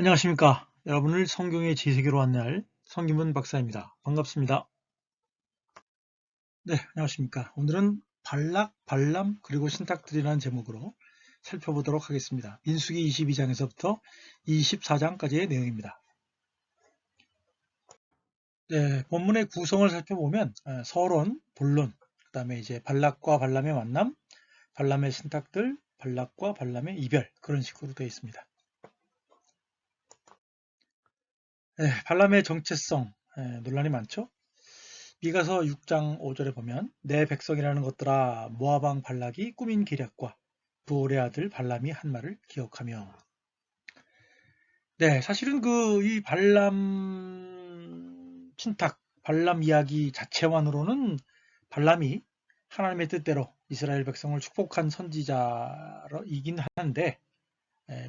안녕하십니까. 여러분을 성경의 지세계로 안내할 성기문 박사입니다. 반갑습니다. 네, 안녕하십니까. 오늘은 발락, 발람, 그리고 신탁들이라는 제목으로 살펴보도록 하겠습니다. 민수기 22장에서부터 24장까지의 내용입니다. 네, 본문의 구성을 살펴보면 서론, 본론, 그 다음에 이제 발락과 발람의 만남, 발람의 신탁들, 발락과 발람의 이별, 그런 식으로 되어 있습니다. 네, 발람의 정체성 논란이 많죠. 미가서 6장 5절에 보면 내 백성이라는 것들아 모압 왕 발락이 꾸민 계략과 부올의 아들 발람이 한 말을 기억하며. 네, 사실은 이 발람 신탁, 발람 이야기 자체만으로는 발람이 하나님의 뜻대로 이스라엘 백성을 축복한 선지자이긴 하는데,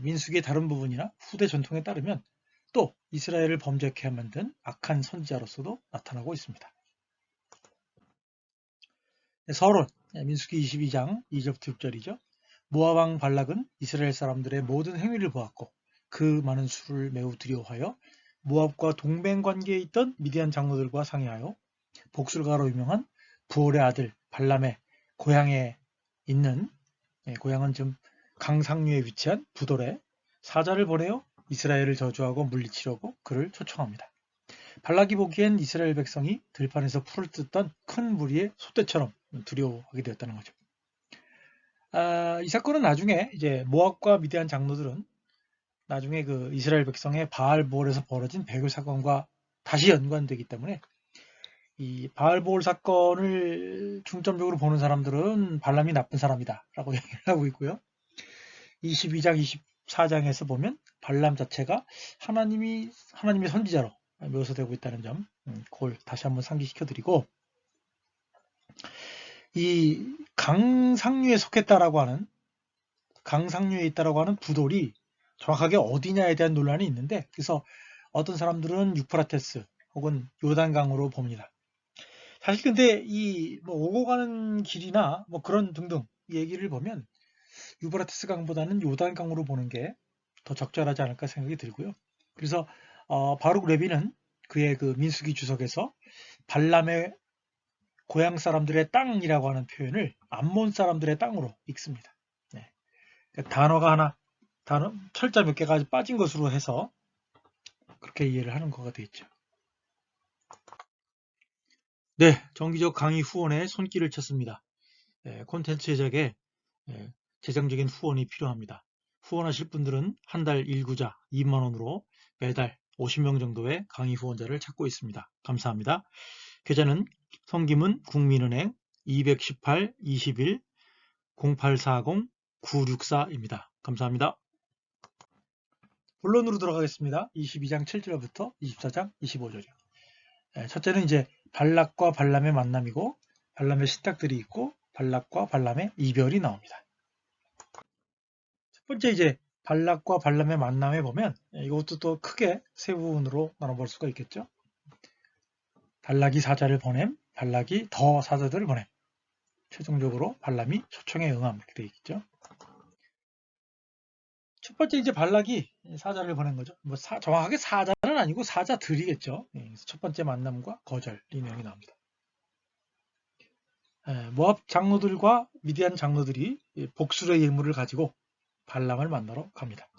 민수기의 다른 부분이나 후대 전통에 따르면 또 이스라엘을 범죄케 만든 악한 선지자로서도 나타나고 있습니다. 서론, 민수기 22장 2절부터 6절이죠. 모압 왕 발락은 이스라엘 사람들의 모든 행위를 보았고 그 많은 수를 매우 두려워하여 모압과 동맹 관계에 있던 미디안 장로들과 상의하여 복술가로 유명한 부올의 아들 발람의 고향에 있는, 고향은 좀 강상류에 위치한 부돌에 사자를 보내어 이스라엘을 저주하고 물리치려고 그를 초청합니다. 발락이 보기엔 이스라엘 백성이 들판에서 풀을 뜯던 큰 무리의 소떼처럼 두려워하게 되었다는 거죠. 이 사건은 나중에 이제 모압과 미디안 장로들은 나중에 그 이스라엘 백성의 바알보올에서 벌어진 배교 사건과 다시 연관되기 때문에 이 바알보올 사건을 중점적으로 보는 사람들은 발람이 나쁜 사람이다라고 얘기를 하고 있고요. 22장, 24장에서 보면 발람 자체가 하나님의 선지자로 묘사되고 있다는 점, 그걸 다시 한번 상기시켜드리고, 이 강상류에 있다라고 하는 부돌이 정확하게 어디냐에 대한 논란이 있는데, 그래서 어떤 사람들은 유프라테스 혹은 요단강으로 봅니다. 사실 근데 오고 가는 길이나 그런 등등 얘기를 보면 유브라테스 강보다는 요단강으로 보는 게 더 적절하지 않을까 생각이 들고요. 그래서 바룩 레비는 그의 그 민수기 주석에서 발람의 고향 사람들의 땅이라고 하는 표현을 암몬 사람들의 땅으로 읽습니다. 네. 단어가 철자 몇 개가 빠진 것으로 해서 그렇게 이해를 하는 거가 되겠죠. 네, 정기적 강의 후원에 손길을 쳤습니다. 콘텐츠 제작에 재정적인 후원이 필요합니다. 후원하실 분들은 한 달 일구자 2만 원으로 매달 50명 정도의 강의 후원자를 찾고 있습니다. 감사합니다. 계좌는 성기문 국민은행 218 21 0840 964입니다. 감사합니다. 본론으로 들어가겠습니다. 22장 7절부터 24장 25절이요. 첫째는 이제 발락과 발람의 만남이고 발람의 신탁들이 있고 발락과 발람의 이별이 나옵니다. 첫 번째 이제 발락과 발람의 만남에 보면 이것도 또 크게 세 부분으로 나눠볼 수가 있겠죠. 발락이 사자를 보냄, 발락이 더 사자들을 보냄, 최종적으로 발람이 초청에 응함 이렇게 되어 있겠죠. 첫 번째 이제 발락이 사자를 보낸 거죠. 정확하게 사자는 아니고 사자들이겠죠. 첫 번째 만남과 거절 이 내용이 나옵니다. 모압 장로들과 미디안 장로들이 복술의 예물을 가지고 발람을 만나러 갑니다.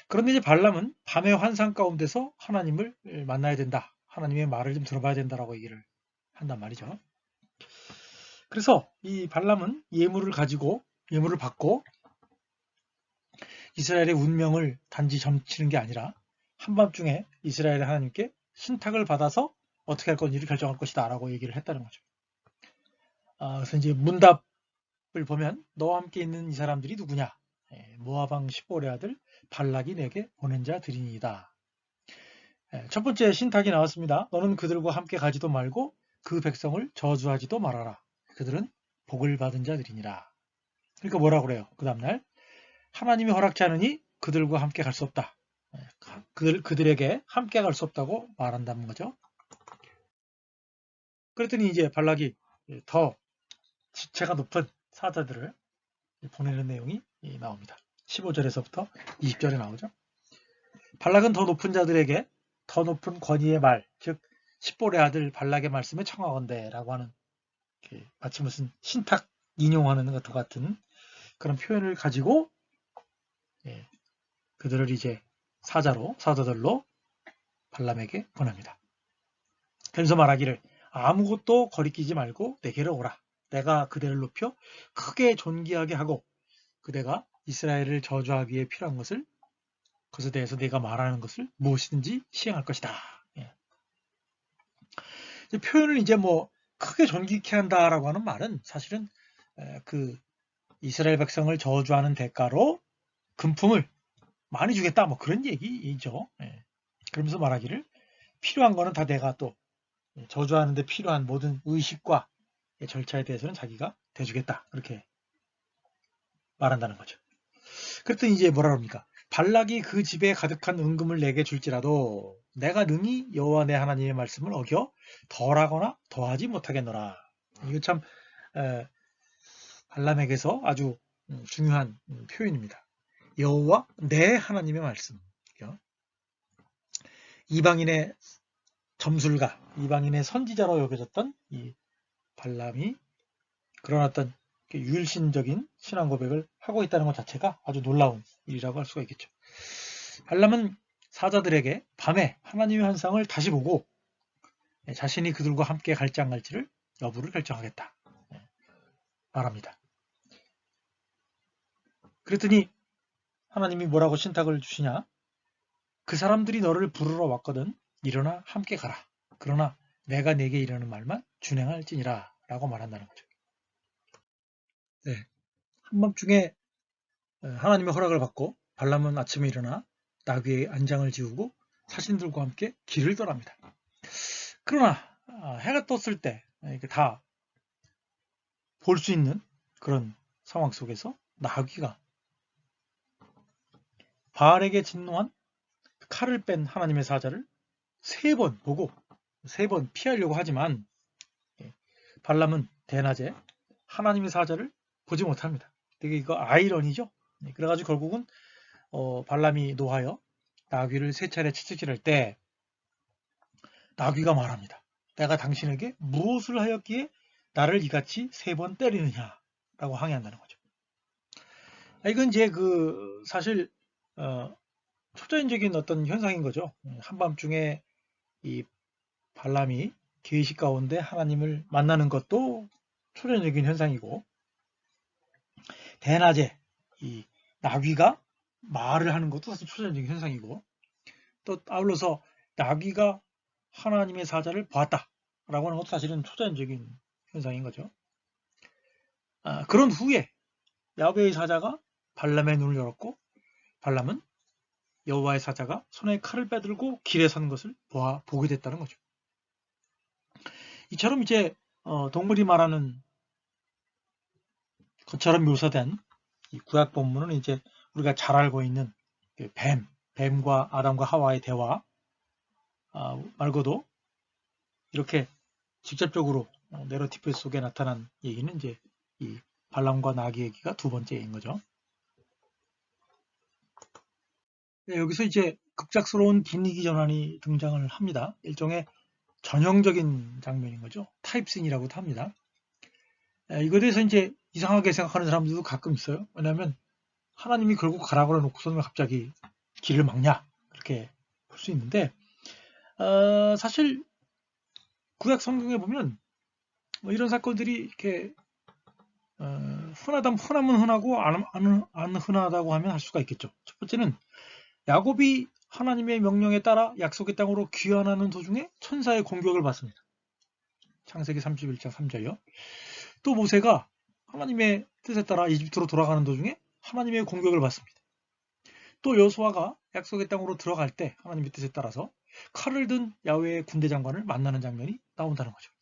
그런데 이제 발람은 밤의 환상 가운데서 하나님을 만나야 된다. 하나님의 말을 좀 들어봐야 된다라고 얘기를 한단 말이죠. 그래서 이 발람은 예물을 받고 이스라엘의 운명을 단지 점치는 게 아니라 한밤중에 이스라엘의 하나님께 신탁을 받아서 어떻게 할 건지를 결정할 것이다 라고 얘기를 했다는 거죠. 그래서 이제 문답을 보면 너와 함께 있는 이 사람들이 누구냐? 모압 왕 십볼의 아들 발락이 내게 보낸 자들이니이다. 첫 번째 신탁이 나왔습니다. 너는 그들과 함께 가지도 말고 그 백성을 저주하지도 말아라. 그들은 복을 받은 자들이니라. 그러니까 뭐라 그래요? 그 다음날 하나님이 허락지 않으니 그들과 함께 갈 수 없다. 그들에게 함께 갈 수 없다고 말한다는 거죠. 그랬더니 이제 발락이 더 지체가 높은 사자들을 보내는 내용이 나옵니다. 15절에서부터 20절에 나오죠. 발락은 더 높은 자들에게 더 높은 권위의 말, 즉 십볼의 아들 발락의 말씀을 청하건대라고 하는 마치 무슨 신탁 인용하는 것과 같은 그런 표현을 가지고 그들을 이제 사자들로 발람에게 보냅니다. 그래서 말하기를 아무것도 거리끼지 말고 내게로 오라. 내가 그대를 높여 크게 존귀하게 하고 그대가 이스라엘을 저주하기 위해 필요한 그것에 대해서 내가 말하는 것을 무엇이든지 시행할 것이다. 표현을 이제 뭐 크게 존귀케 한다라고 하는 말은 사실은 그 이스라엘 백성을 저주하는 대가로 금품을 많이 주겠다 뭐 그런 얘기죠. 그러면서 말하기를 필요한 거는 다 내가 또 저주하는 데 필요한 모든 의식과 절차에 대해서는 자기가 대주겠다 그렇게 말한다는 거죠. 그랬더니 이제 뭐라 그럽니까? 발락이 그 집에 가득한 은금을 내게 줄지라도 내가 능히 여호와 내 하나님의 말씀을 어겨 덜하거나 더하지 못하겠노라. 이거 참 발람에게서 아주 중요한 표현입니다. 여호와 내 하나님의 말씀. 이방인의 점술가, 이방인의 선지자로 여겨졌던 이 발람이 그런 어떤 유일신적인 신앙 고백을 하고 있다는 것 자체가 아주 놀라운 일이라고 할 수가 있겠죠. 발람은 사자들에게 밤에 하나님의 환상을 다시 보고 자신이 그들과 함께 갈지 안 갈지를 여부를 결정하겠다 말합니다. 그랬더니 하나님이 뭐라고 신탁을 주시냐? 그 사람들이 너를 부르러 왔거든. 일어나 함께 가라. 그러나 내가 네게 이르는 말만 준행할지니라 라고 말한다는 거죠. 네. 한밤중에 하나님의 허락을 받고 발람은 아침에 일어나 나귀의 안장을 지우고 사신들과 함께 길을 떠납니다. 그러나 해가 떴을 때 다 볼 수 있는 그런 상황 속에서 나귀가 바알에게 진노한 칼을 뺀 하나님의 사자를 3번 보고 3번 피하려고 하지만 발람은 대낮에 하나님의 사자를 보지 못합니다. 되게 이거 아이러니죠. 그래가지고 결국은 발람이 노하여 나귀를 3차례 채찍질할 때 나귀가 말합니다. 내가 당신에게 무엇을 하였기에 나를 이같이 3번 때리느냐 라고 항의한다는 거죠. 이건 이제 사실 초자연적인 어떤 현상인 거죠. 한밤중에 이 발람이 계시 가운데 하나님을 만나는 것도 초자연적인 현상이고 대낮에 이 나귀가 말을 하는 것도 사실 초자연적인 현상이고 또 아울러서 나귀가 하나님의 사자를 보았다라고 하는 것도 사실은 초자연적인 현상인 거죠. 그런 후에 야훼의 사자가 발람의 눈을 열었고 발람은 여호와의 사자가 손에 칼을 빼들고 길에 선 것을 보게 됐다는 거죠. 이처럼 이제 동물이 말하는 것처럼 묘사된 이 구약 본문은 이제 우리가 잘 알고 있는 뱀과 아담과 하와의 대화 말고도 이렇게 직접적으로 내러티프 속에 나타난 얘기는 이제 이 발람과 나귀 얘기가 2번째인 거죠. 네, 여기서 이제 급작스러운 분위기 전환이 등장을 합니다. 일종의 전형적인 장면인 거죠. 타입씬이라고도 합니다. 이거에 대해서 이제 이상하게 생각하는 사람들도 가끔 있어요. 왜냐하면 하나님이 결국 가라고 그래놓고서는 갑자기 길을 막냐 그렇게 볼 수 있는데 사실 구약 성경에 보면 뭐 이런 사건들이 이렇게 흔하면 흔하고 안 흔하다고 하면 할 수가 있겠죠. 첫 번째는 야곱이 하나님의 명령에 따라 약속의 땅으로 귀환하는 도중에 천사의 공격을 받습니다. 창세기 31장 3절이요. 또 모세가 하나님의 뜻에 따라 이집트로 돌아가는 도중에 하나님의 공격을 받습니다. 또 여호수아가 약속의 땅으로 들어갈 때 하나님의 뜻에 따라서 칼을 든 야훼의 군대 장관을 만나는 장면이 나온다는 거죠.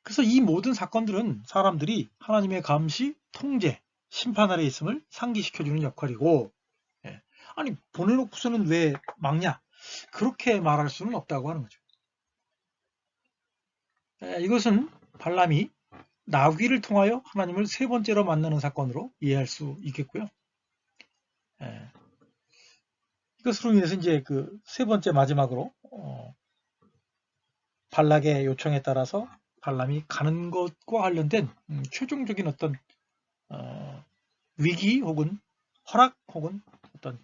그래서 이 모든 사건들은 사람들이 하나님의 감시, 통제, 심판 아래 있음을 상기시켜주는 역할이고 아니 보내놓고서는 왜 막냐 그렇게 말할 수는 없다고 하는 거죠. 이것은 발람이 나귀를 통하여 하나님을 3번째로 만나는 사건으로 이해할 수 있겠고요. 이것으로 인해서 이제 그 세 번째 마지막으로 발락의 요청에 따라서 발람이 가는 것과 관련된 최종적인 어떤 위기 혹은 허락 혹은 어떤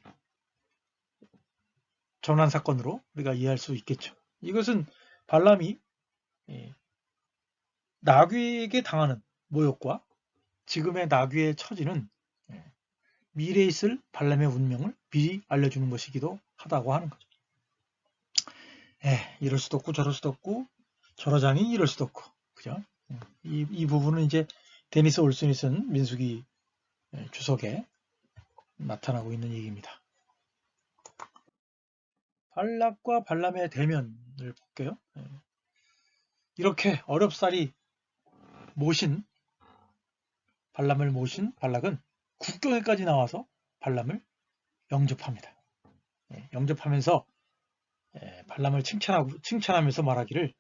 전환 사건으로 우리가 이해할 수 있겠죠. 이것은 발람이 나귀에게 당하는 모욕과 지금의 나귀의 처지는 미래에 있을 발람의 운명을 미리 알려주는 것이기도 하다고 하는 거죠. 이럴 수도 없고 저럴 수도 없고 저러자니 이럴 수도 없고, 그죠? 이 부분은 이제 데니스 올슨이 쓴 민수기 주석에 나타나고 있는 얘기입니다. 발락과 발람의 대면을 볼게요. 이렇게 어렵사리 발람을 모신 발락은 국경에까지 나와서 발람을 영접합니다. 영접하면서 발람을 칭찬하면서 말하기를,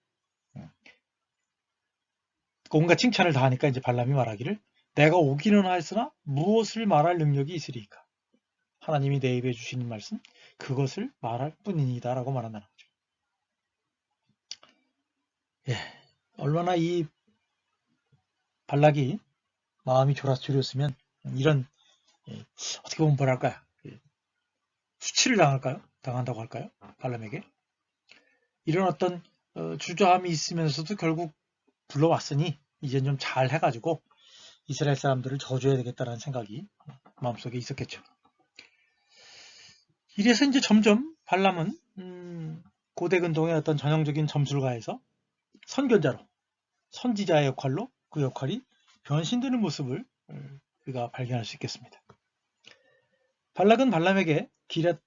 온갖 칭찬을 다 하니까 이제 발람이 말하기를, 내가 오기는 하였으나 무엇을 말할 능력이 있으리까? 하나님이 내 입에 주시는 말씀, 그것을 말할 뿐이니다 라고 말한다는 거죠. 얼마나 이 발락이 마음이 졸았으면 이런, 어떻게 보면 뭐랄까요, 수치를 당한다고 할까요? 발람에게 이런 어떤 주저함이 있으면서도 결국 불러왔으니 이젠 좀 잘 해가지고 이스라엘 사람들을 저주해야 되겠다는 생각이 마음속에 있었겠죠. 이래서 이제 점점 발람은 고대 근동의 어떤 전형적인 점술가에서 선견자로, 선지자의 역할로 그 역할이 변신되는 모습을 우리가 발견할 수 있겠습니다. 발락은 발람에게 기렛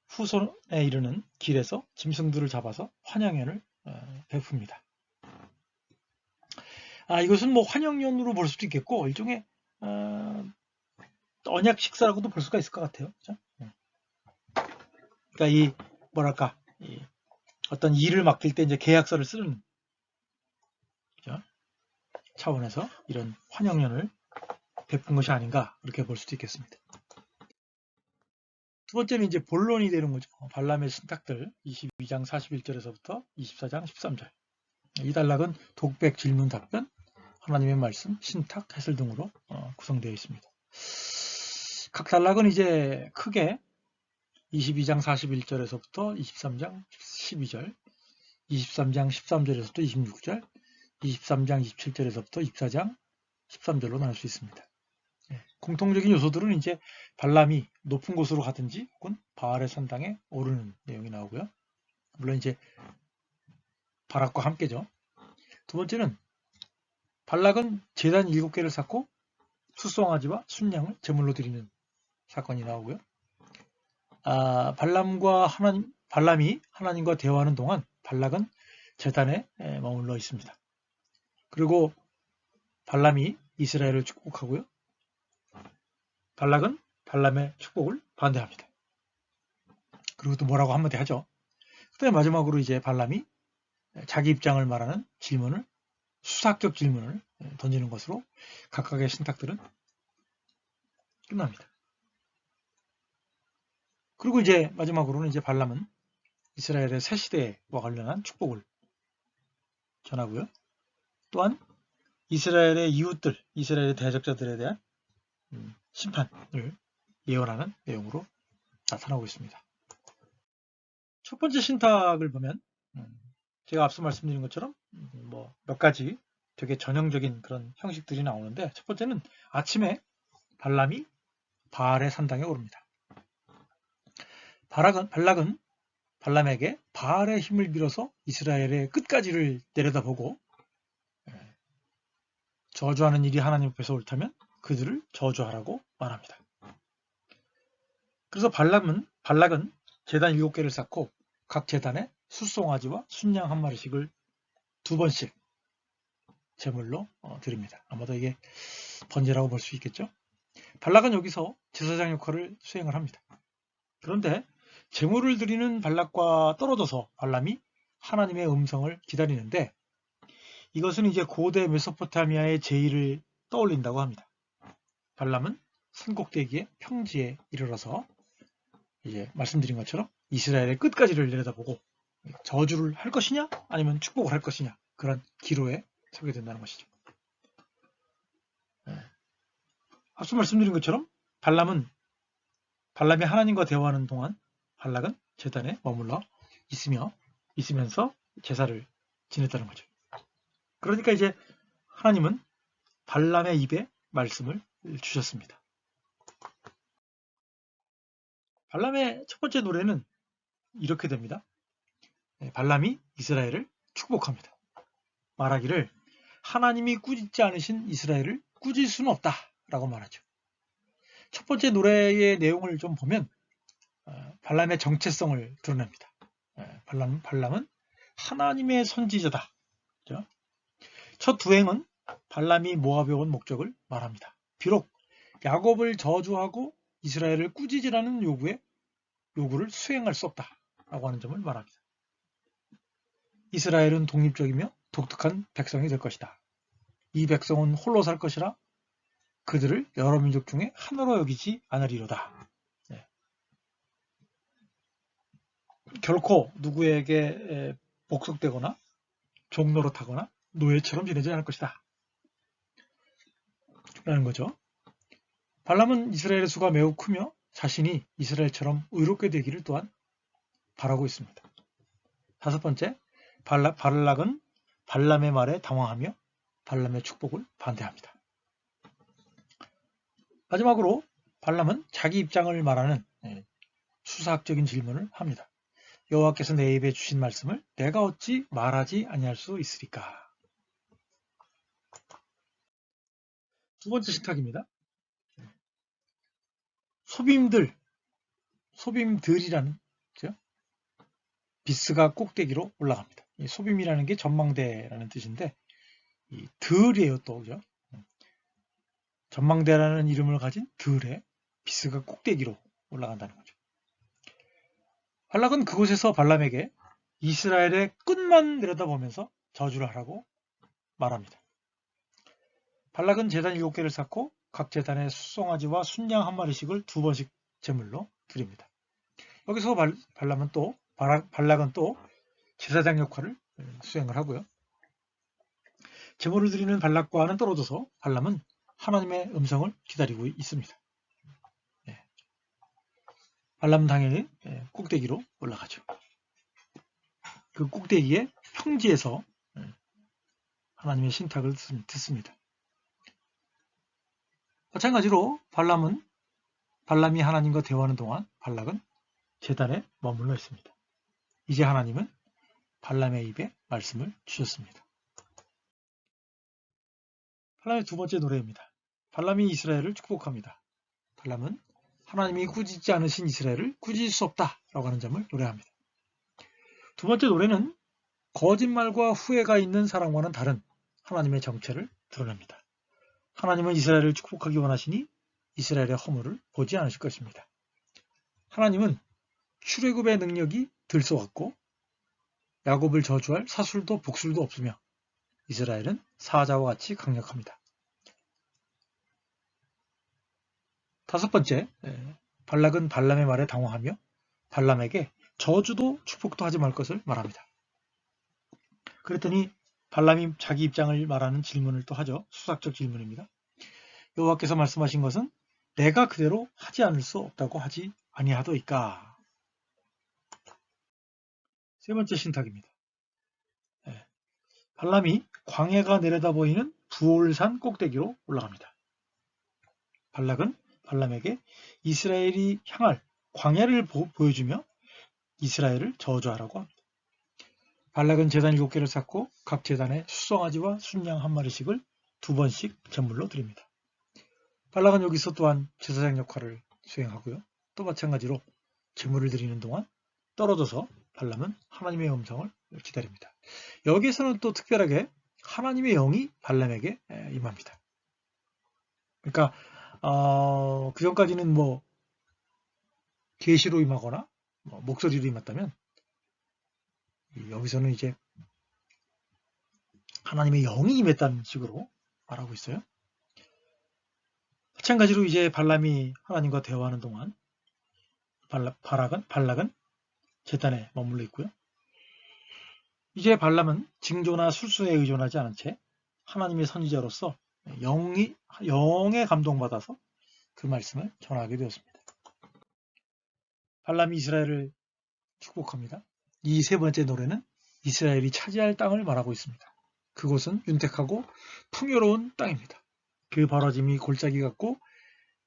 후손에 이르는 길에서 짐승들을 잡아서 환영연을 베풉니다. 이것은 뭐 환영연으로 볼 수도 있겠고 일종의 언약 식사라고도 볼 수가 있을 것 같아요. 그렇죠? 그러니까 이 뭐랄까 어떤 일을 맡길 때 이제 계약서를 쓰는, 그렇죠? 차원에서 이런 환영연을 베푼 것이 아닌가 이렇게 볼 수도 있겠습니다. 두 번째는 이제 본론이 되는 거죠. 발람의 신탁들 22장 41절에서부터 24장 13절. 이 단락은 독백, 질문, 답변, 하나님의 말씀, 신탁, 해설 등으로 구성되어 있습니다. 각 단락은 이제 크게 22장 41절에서부터 23장 12절, 23장 13절에서부터 26절, 23장 27절에서부터 24장 13절로 나눌 수 있습니다. 공통적인 요소들은 이제 발람이 높은 곳으로 가든지 혹은 바알의 산당에 오르는 내용이 나오고요. 물론 이제 바락과 함께죠. 두 번째는 발락은 제단 7개를 쌓고 수송아지와 순양을 제물로 드리는 사건이 나오고요. 발람이 하나님과 대화하는 동안 발락은 제단에 머물러 있습니다. 그리고 발람이 이스라엘을 축복하고요. 발락은 발람의 축복을 반대합니다. 그리고 또 뭐라고 한마디 하죠. 그다음에 마지막으로 이제 발람이 자기 입장을 말하는 수사격 질문을 던지는 것으로 각각의 신탁들은 끝납니다. 그리고 이제 마지막으로는 이제 발람은 이스라엘의 새 시대와 관련한 축복을 전하고요. 또한 이스라엘의 이웃들, 이스라엘의 대적자들에 대한 심판을 예언하는 내용으로 나타나고 있습니다. 첫 번째 신탁을 보면 제가 앞서 말씀드린 것처럼 뭐 몇 가지 되게 전형적인 그런 형식들이 나오는데, 첫 번째는 아침에 발람이 바알의 산당에 오릅니다. 발락은 발람에게 바알의 힘을 빌어서 이스라엘의 끝까지를 내려다보고 저주하는 일이 하나님 앞에서 옳다면 그들을 저주하라고 말합니다. 그래서 발락은 제단 7개를 쌓고 각 제단에 숫송아지와 순양 1마리씩을 2번씩 제물로 드립니다. 아마도 이게 번제라고 볼 수 있겠죠. 발락은 여기서 제사장 역할을 수행을 합니다. 그런데 제물을 드리는 발락과 떨어져서 발람이 하나님의 음성을 기다리는데, 이것은 이제 고대 메소포타미아의 제의를 떠올린다고 합니다. 발람은 산꼭대기의 평지에 이르러서 이제 말씀드린 것처럼 이스라엘의 끝까지를 내려다보고 저주를 할 것이냐 아니면 축복을 할 것이냐 그런 기로에 서게 된다는 것이죠. 앞서 말씀드린 것처럼 발람이 하나님과 대화하는 동안 발락은 제단에 머물러 있으면서 제사를 지냈다는 거죠. 그러니까 이제 하나님은 발람의 입에 말씀을 주셨습니다. 발람의 첫 번째 노래는 이렇게 됩니다. 발람이 이스라엘을 축복합니다. 말하기를 하나님이 꾸짖지 않으신 이스라엘을 꾸질 수는 없다 라고 말하죠. 첫 번째 노래의 내용을 좀 보면 발람의 정체성을 드러냅니다. 발람은 하나님의 선지자다. 첫 두 행은 발람이 모압에 온 목적을 말합니다. 비록 야곱을 저주하고 이스라엘을 꾸짖으라는 요구를 수행할 수 없다라고 하는 점을 말합니다. 이스라엘은 독립적이며 독특한 백성이 될 것이다. 이 백성은 홀로 살 것이라 그들을 여러 민족 중에 하나로 여기지 않으리로다. 결코 누구에게 복속되거나 종노릇하거나 노예처럼 지내지 않을 것이다. 라는 거죠. 발람은 이스라엘의 수가 매우 크며 자신이 이스라엘처럼 의롭게 되기를 또한 바라고 있습니다. 다섯 번째, 발락은 발람의 말에 당황하며 발람의 축복을 반대합니다. 마지막으로 발람은 자기 입장을 말하는 수사학적인 질문을 합니다. 여호와께서 내 입에 주신 말씀을 내가 어찌 말하지 아니할 수 있으리까? 두 번째 신탁입니다. 소빔들이라는 비스가 꼭대기로 올라갑니다. 이 소빔이라는 게 전망대라는 뜻인데 이 들이에요 또 그죠? 전망대라는 이름을 가진 들에 비스가 꼭대기로 올라간다는 거죠. 발락은 그곳에서 발람에게 이스라엘의 끝만 내려다보면서 저주를 하라고 말합니다. 발락은 제단 7개를 쌓고 각 제단에 수송아지와 순양 한 마리씩을 2번씩 제물로 드립니다. 여기서 발락은 또 제사장 역할을 수행을 하고요. 제물을 드리는 발락과는 떨어져서 발람은 하나님의 음성을 기다리고 있습니다. 발람은 당연히 꼭대기로 올라가죠. 그 꼭대기에 평지에서 하나님의 신탁을 듣습니다. 마찬가지로 발람이 하나님과 대화하는 동안 발락은 제단에 머물러 있습니다. 이제 하나님은 발람의 입에 말씀을 주셨습니다. 발람의 두 번째 노래입니다. 발람이 이스라엘을 축복합니다. 발람은 하나님이 꾸짖지 않으신 이스라엘을 꾸짖을 수 없다라고 하는 점을 노래합니다. 두 번째 노래는 거짓말과 후회가 있는 사람과는 다른 하나님의 정체를 드러냅니다. 하나님은 이스라엘을 축복하기 원하시니 이스라엘의 허물을 보지 않으실 것입니다. 하나님은 출애굽의 능력이 들쏘았고 야곱을 저주할 사술도 복술도 없으며 이스라엘은 사자와 같이 강력합니다. 다섯 번째, 발락은 발람의 말에 당황하며 발람에게 저주도 축복도 하지 말 것을 말합니다. 그랬더니 발람이 자기 입장을 말하는 질문을 또 하죠. 수사적 질문입니다. 여호와께서 말씀하신 것은 내가 그대로 하지 않을 수 없다고 하지 아니하도이까. 세 번째 신탁입니다. 발람이 광야가 내려다 보이는 부올산 꼭대기로 올라갑니다. 발락은 발람에게 이스라엘이 향할 광야를 보여주며 이스라엘을 저주하라고 합니다. 발락은 제단 7개를 쌓고 각 제단에 수송아지와 순양 한 마리씩을 2번씩 제물로 드립니다. 발락은 여기서 또한 제사장 역할을 수행하고요. 또 마찬가지로 제물을 드리는 동안 떨어져서 발람은 하나님의 음성을 기다립니다. 여기에서는 또 특별하게 하나님의 영이 발람에게 임합니다. 그러니까 그 전까지는 뭐 계시로 임하거나 목소리로 임했다면 여기서는 이제 하나님의 영이 임했다는 식으로 말하고 있어요. 마찬가지로 이제 발람이 하나님과 대화하는 동안 발락은 제단에 머물러 있고요. 이제 발람은 징조나 술수에 의존하지 않은 채 하나님의 선지자로서 영에 감동받아서 그 말씀을 전하게 되었습니다. 발람이 이스라엘을 축복합니다. 이 세 번째 노래는 이스라엘이 차지할 땅을 말하고 있습니다. 그곳은 윤택하고 풍요로운 땅입니다. 그 벌어짐이 골짜기 같고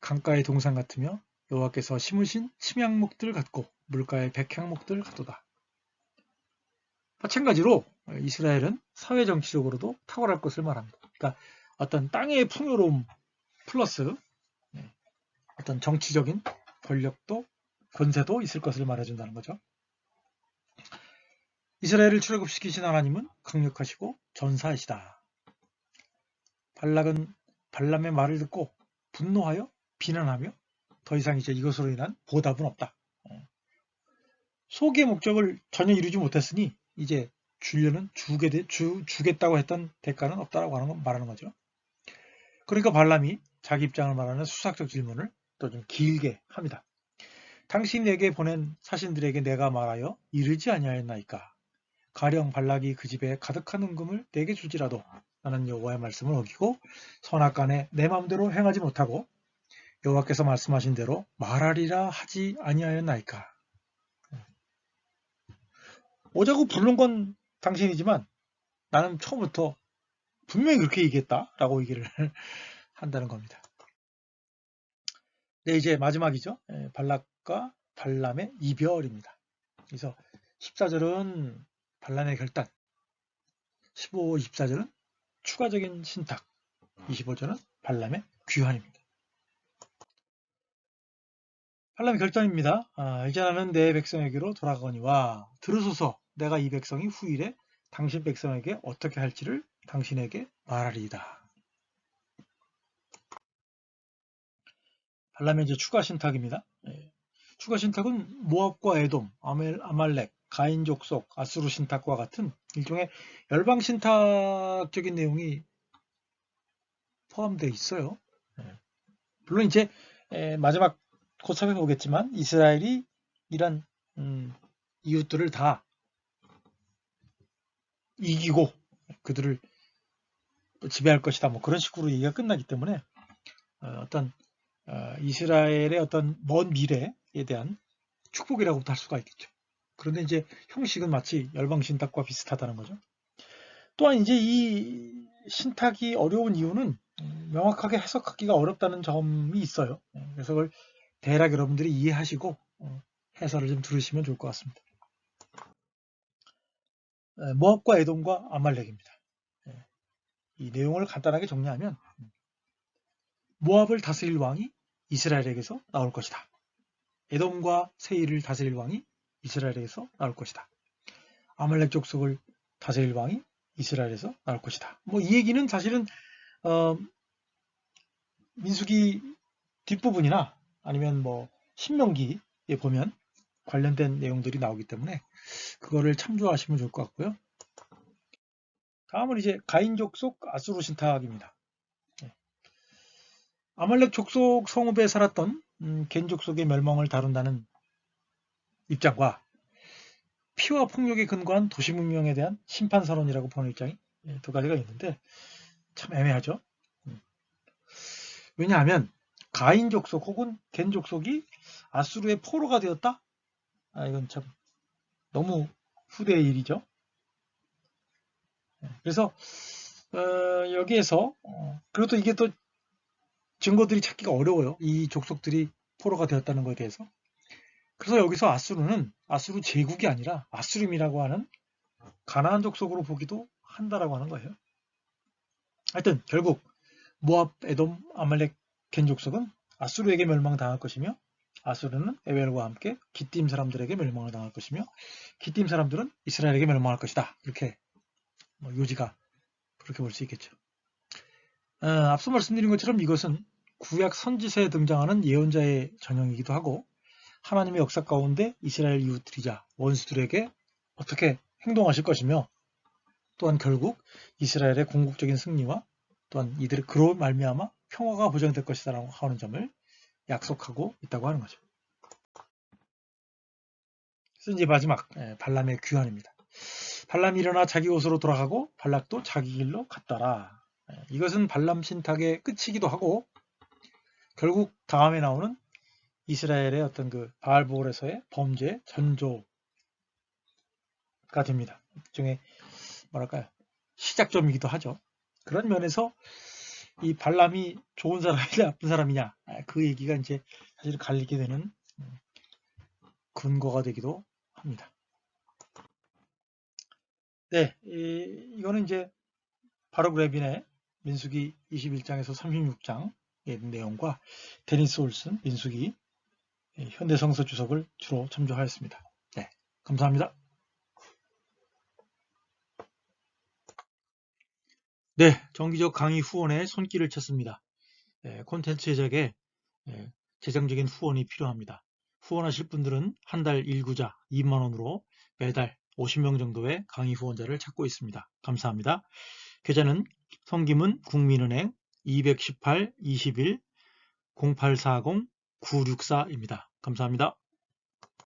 강가의 동산 같으며 여호와께서 심으신 침향목들 같고 물가의 백향목들 같도다. 마찬가지로 이스라엘은 사회정치적으로도 탁월할 것을 말합니다. 그러니까 어떤 땅의 풍요로움 플러스 어떤 정치적인 권력도 권세도 있을 것을 말해준다는 거죠. 이스라엘을 출애굽시키신 하나님은 강력하시고 전사하시다. 발락은 발람의 말을 듣고 분노하여 비난하며 더 이상 이제 이것으로 인한 보답은 없다. 소기의 목적을 전혀 이루지 못했으니 이제 주려는 주겠다고 했던 대가는 없다라고 말하는 거죠. 그러니까 발람이 자기 입장을 말하는 수사적 질문을 또 좀 길게 합니다. 당신에게 보낸 사신들에게 내가 말하여 이르지 아니하였나이까. 가령 발락이 그 집에 가득한 은금을 내게 주지라도 나는 여호와의 말씀을 어기고 선악간에 내 마음대로 행하지 못하고 여호와께서 말씀하신 대로 말하리라 하지 아니하였나이까. 오자고 부른 건 당신이지만 나는 처음부터 분명히 그렇게 얘기했다라고 얘기를 한다는 겁니다. 네, 이제 마지막이죠. 발락과 발람의 이별입니다. 그래서 14절은 발람의 결단, 15, 24절은 추가적인 신탁, 25절은 발람의 귀환입니다. 발람의 결단입니다. 이제 나는 내 백성에게로 돌아가거니와 들으소서 내가 이 백성이 후일에 당신 백성에게 어떻게 할지를 당신에게 말하리이다. 발람의 이제 추가 신탁입니다. 추가 신탁은 모압과 에돔, 아말렉, 가인 족속, 아수르 신탁과 같은 일종의 열방 신탁적인 내용이 포함되어 있어요. 물론 이제 마지막 곧 살펴보겠지만 이스라엘이 이런 이웃들을 다 이기고 그들을 지배할 것이다. 뭐 그런 식으로 얘기가 끝나기 때문에 어떤 이스라엘의 어떤 먼 미래에 대한 축복이라고도 할 수가 있겠죠. 그런데 이제 형식은 마치 열방 신탁과 비슷하다는 거죠. 또한 이제 이 신탁이 어려운 이유는 명확하게 해석하기가 어렵다는 점이 있어요. 그래서 그걸 대략 여러분들이 이해하시고 해설을 좀 들으시면 좋을 것 같습니다. 모압과 에돔과 아말렉입니다. 이 내용을 간단하게 정리하면 모압을 다스릴 왕이 이스라엘에게서 나올 것이다. 에돔과 세일을 다스릴 왕이 이스라엘에게서 나올 것이다. 아말렉 족속을 다스릴 왕이 이스라엘에서 나올 것이다. 뭐 이 얘기는 사실은 민수기 뒷부분이나 아니면 뭐 신명기에 보면 관련된 내용들이 나오기 때문에 그거를 참조하시면 좋을 것 같고요. 다음은 이제 가인 족속 아수르 신탁입니다. 아말렉 족속 성읍에 살았던 겐 족속의 멸망을 다룬다는 입장과 피와 폭력에 근거한 도시 문명에 대한 심판 선언이라고 보는 입장이 두 가지가 있는데 참 애매하죠. 왜냐하면 가인 족속 혹은 겐 족속이 아수르의 포로가 되었다? 이건 참 너무 후대의 일이죠. 그래서 여기에서 그리고 또 이게 또 증거들이 찾기가 어려워요. 이 족속들이 포로가 되었다는 것에 대해서. 그래서 여기서 아수르는 아수르 제국이 아니라 아수림이라고 하는 가나안 족속으로 보기도 한다라고 하는 거예요. 하여튼 결국 모압, 에돔, 아말렉, 겐 족속은 아수르에게 멸망당할 것이며 아수르는 에벨과 함께 기띔 사람들에게 멸망을 당할 것이며 기띔 사람들은 이스라엘에게 멸망할 것이다. 이렇게 요지가 그렇게 볼 수 있겠죠. 앞서 말씀드린 것처럼 이것은 구약 선지서에 등장하는 예언자의 전형이기도 하고 하나님의 역사 가운데 이스라엘 이웃들이자 원수들에게 어떻게 행동하실 것이며 또한 결국 이스라엘의 궁극적인 승리와 또한 이들의 그로 말미암아 평화가 보장될 것이다라고 하는 점을 약속하고 있다고 하는 거죠. 이제 마지막 발람의 규환입니다. 발람이 일어나 자기 곳으로 돌아가고 발락도 자기 길로 갔더라. 이것은 발람 신탁의 끝이기도 하고 결국 다음에 나오는 이스라엘의 어떤 그 바알볼에서의 범죄 전조가 됩니다. 일종의 뭐랄까요, 시작점이기도 하죠. 그런 면에서 이 발람이 좋은 사람이냐 나쁜 사람이냐, 그 얘기가 이제 사실 갈리게 되는 근거가 되기도 합니다. 네, 이거는 이제 바룩 레빈의 민수기 21장에서 36장의 내용과 데니스 올슨 민수기 현대성서 주석을 주로 참조하였습니다. 네, 감사합니다. 네, 정기적 강의 후원에 손길을 쳤습니다. 콘텐츠 제작에 재정적인 후원이 필요합니다. 후원하실 분들은 한 달 1구자 2만원으로 매달 50명 정도의 강의 후원자를 찾고 있습니다. 감사합니다. 계좌는 성김은 국민은행 218-21-0840-964입니다. 감사합니다.